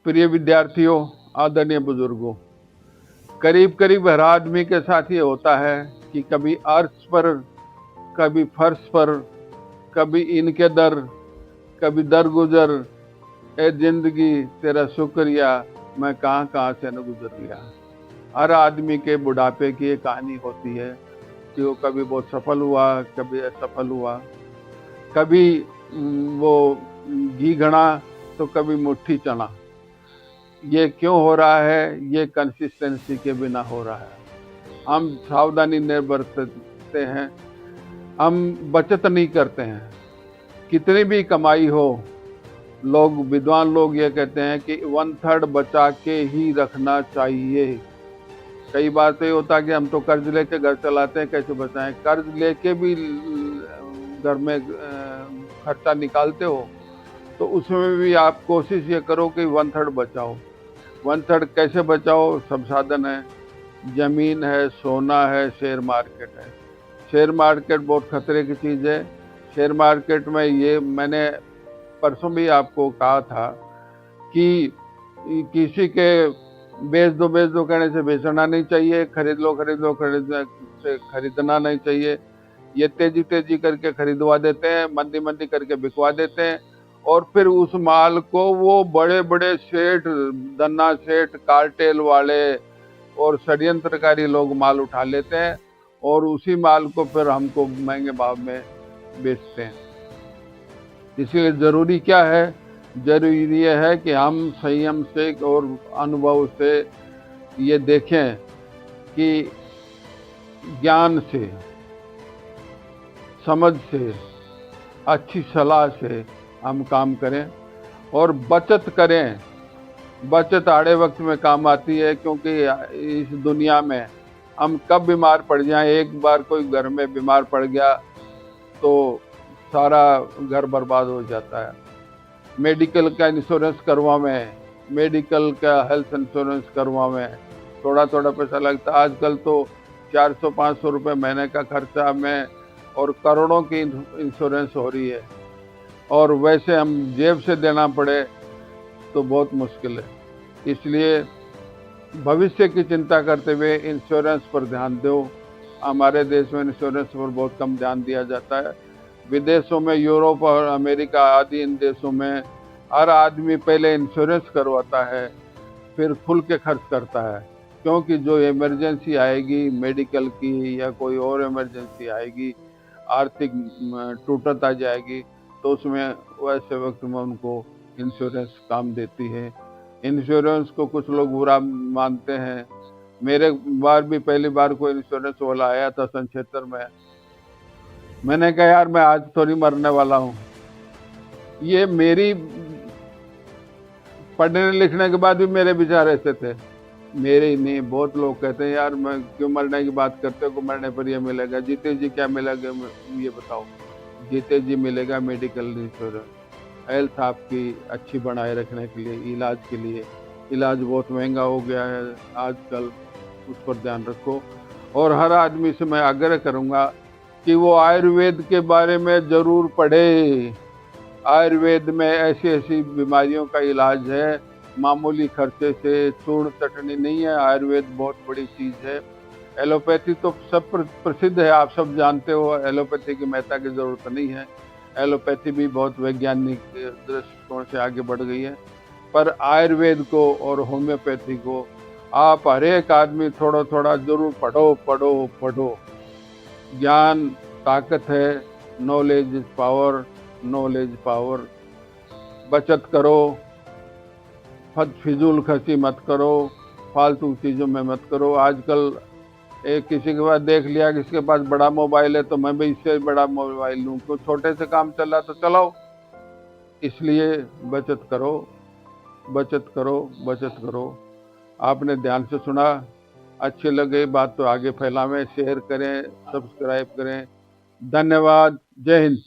प्रिय विद्यार्थियों, आदरणीय बुजुर्गों, करीब करीब हर आदमी के साथ ये होता है कि कभी अर्श पर, कभी फर्श पर, कभी इनके दर, कभी दर गुजर, ए जिंदगी तेरा शुक्रिया, मैं कहाँ कहाँ से न गुजर गया। हर आदमी के बुढ़ापे की एक कहानी होती है कि वो कभी बहुत सफल हुआ, कभी असफल हुआ, कभी वो घी घड़ा तो कभी मुट्ठी चना। ये क्यों हो रहा है? ये कंसिस्टेंसी के बिना हो रहा है। हम सावधानी नहीं बरतते हैं, हम बचत नहीं करते हैं। कितनी भी कमाई हो, लोग, विद्वान लोग ये कहते हैं कि 1/3 बचा के ही रखना चाहिए। कई बार तो ये होता है कि हम तो कर्ज लेके घर चलाते हैं, कैसे बचाएं? कर्ज लेके भी घर में खर्चा निकालते हो तो उसमें भी आप कोशिश ये करो कि 1/3 बचाओ। 1/3 कैसे बचाओ? सब साधन है, जमीन है, सोना है, शेयर मार्केट है। शेयर मार्केट बहुत खतरे की चीज़ है। शेयर मार्केट में ये मैंने परसों भी आपको कहा था कि किसी के बेच दो कहने से बेचना नहीं चाहिए, खरीद लो खरीदने से खरीदना नहीं चाहिए। ये तेजी करके खरीदवा देते हैं, मंदी करके बिकवा देते हैं, और फिर उस माल को वो बड़े बड़े सेठ, धन्ना सेठ, कार्टेल वाले और षड्यंत्रकारी लोग माल उठा लेते हैं और उसी माल को फिर हमको महंगे भाव में बेचते हैं। इसलिए जरूरी क्या है? जरूरी ये है कि हम संयम से और अनुभव से ये देखें कि ज्ञान से, समझ से, अच्छी सलाह से हम काम करें और बचत करें। बचत आड़े वक्त में काम आती है, क्योंकि इस दुनिया में हम कब बीमार पड़ जाएं। एक बार कोई घर में बीमार पड़ गया तो सारा घर बर्बाद हो जाता है। मेडिकल का इंश्योरेंस करवावें, मेडिकल का हेल्थ इंश्योरेंस करवावें, थोड़ा पैसा लगता है। आजकल तो 400-500 रुपये महीने का खर्चा में और करोड़ों की इंश्योरेंस हो रही है, और वैसे हम जेब से देना पड़े तो बहुत मुश्किल है। इसलिए भविष्य की चिंता करते हुए इंश्योरेंस पर ध्यान दो। हमारे देश में इंश्योरेंस पर बहुत कम ध्यान दिया जाता है। विदेशों में, यूरोप और अमेरिका आदि इन देशों में हर आदमी पहले इंश्योरेंस करवाता है, फिर खुल के खर्च करता है, क्योंकि जो इमरजेंसी आएगी मेडिकल की या कोई और इमरजेंसी आएगी, आर्थिक टूटत आ जाएगी, तो उसमें वैसे वक्त में उनको इंश्योरेंस काम देती है। इंश्योरेंस को कुछ लोग बुरा मानते हैं। मेरे बार भी पहली बार कोई इंश्योरेंस वाला आया था सन 76 में। मैंने कहा यार मैं आज तो नहीं मरने वाला हूँ। ये मेरी पढ़ने लिखने के बाद भी मेरे विचार ऐसे थे। मेरे ही नहीं, बहुत लोग कहते हैं यार मैं क्यों मरने की बात करते हो, मरने पर ये मिलेगा। जीते जी क्या मिलेगा ये बताओ? जीते जी मिलेगा मेडिकल इंश्योरेंस, हेल्थ आपकी अच्छी बनाए रखने के लिए, इलाज के लिए। इलाज बहुत महंगा हो गया है आजकल, उस पर ध्यान रखो। और हर आदमी से मैं आग्रह करूँगा कि वो आयुर्वेद के बारे में ज़रूर पढ़े। आयुर्वेद में ऐसी बीमारियों का इलाज है, मामूली खर्चे से, चूर्ण चटनी नहीं है। आयुर्वेद बहुत बड़ी चीज़ है। एलोपैथी तो सब प्रसिद्ध है, आप सब जानते हो। एलोपैथी की महत्ता की ज़रूरत नहीं है। एलोपैथी भी बहुत वैज्ञानिक दृष्टिकोण से आगे बढ़ गई है, पर आयुर्वेद को और होम्योपैथी को आप हर एक आदमी थोड़ा जरूर पढ़ो। ज्ञान ताकत है, knowledge is power, knowledge power. बचत करो, फिजूल खर्ची मत करो, फालतू चीज़ों में मत करो। आजकल एक किसी के पास देख लिया कि इसके पास बड़ा मोबाइल है तो मैं भी इससे बड़ा मोबाइल लूँ, तो छोटे से काम चल रहा तो चलाओ। इसलिए बचत करो। आपने ध्यान से सुना, अच्छी लगे बात तो आगे फैलावें, शेयर करें, सब्सक्राइब करें। धन्यवाद। जय हिंद।